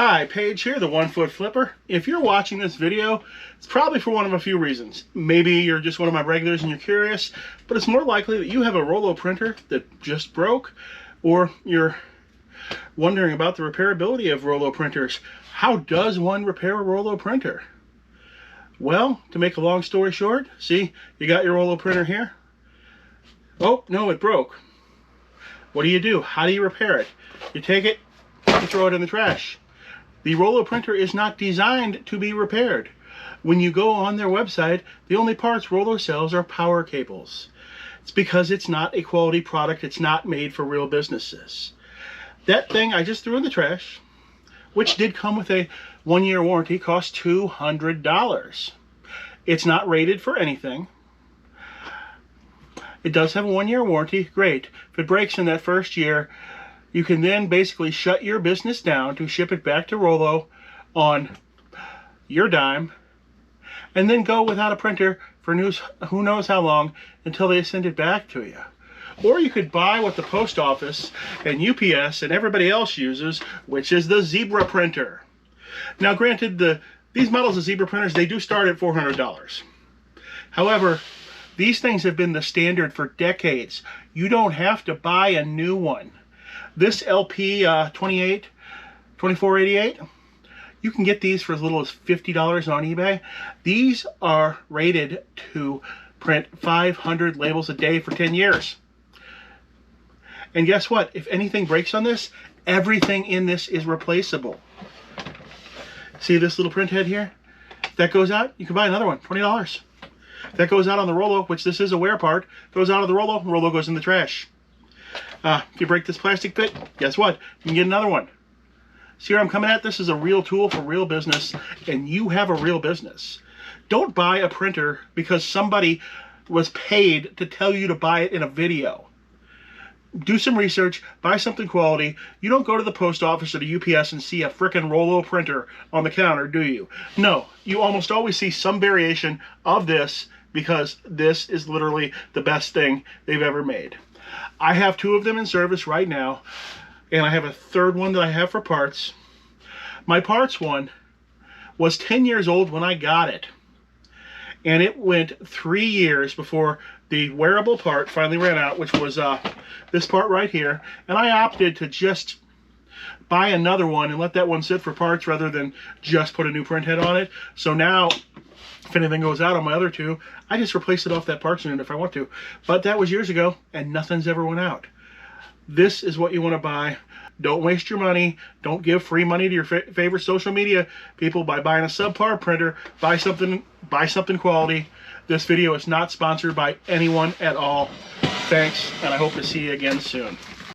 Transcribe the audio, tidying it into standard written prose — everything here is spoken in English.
Hi, Paige here, the 1 Foot Flipper. If you're watching this video, it's probably for one of a few reasons. Maybe you're just one of my regulars and you're curious, but it's more likely that you have a Rollo printer that just broke, or you're wondering about the repairability of Rollo printers. How does one repair a Rollo printer? Well, to make a long story short, see, you got your Rollo printer here. Oh, no, it broke. What do? How do you repair it? You take it, you throw it in the trash. The Rollo printer is not designed to be repaired. When you go on their website, the only parts Rollo sells are power cables. It's because it's not a quality product. It's not made for real businesses. That thing I just threw in the trash, which did come with a 1-year warranty, cost $200. It's not rated for anything. It does have a 1-year warranty. Great. If it breaks in that first year, you can then basically shut your business down to ship it back to Rollo on your dime, and then go without a printer for who knows how long until they send it back to you. Or you could buy what the post office and UPS and everybody else uses, which is the Zebra printer. Now granted, these models of Zebra printers, they do start at $400. However, these things have been the standard for decades. You don't have to buy a new one. This LP 2488, you can get these for as little as $50 on eBay. These are rated to print 500 labels a day for 10 years. And guess what? If anything breaks on this, everything in this is replaceable. See this little print head here? If that goes out, you can buy another one, $20. If that goes out on the Rollo, which this is a wear part, goes out of the Rollo, Rollo goes in the trash. If you break this plastic bit, guess what? You can get another one. See where I'm coming at? This is a real tool for real business, and you have a real business. Don't buy a printer because somebody was paid to tell you to buy it in a video. Do some research, buy something quality. You don't go to the post office or the UPS and see a frickin' Rollo printer on the counter, do you? No, you almost always see some variation of this because this is literally the best thing they've ever made. I have 2 of them in service right now, and I have a third one that I have for parts. My parts one was 10 years old when I got it, and it went 3 years before the wearable part finally ran out, which was this part right here, and I opted to just buy another one and let that one sit for parts rather than just put a new print head on it. So now, if anything goes out on my other 2, I just replace it off that parts unit if I want to. But that was years ago, and nothing's ever went out. This is what you want to buy. Don't waste your money. Don't give free money to your favorite social media people by buying a subpar printer. Buy something quality. This video is not sponsored by anyone at all. Thanks, and I hope to see you again soon.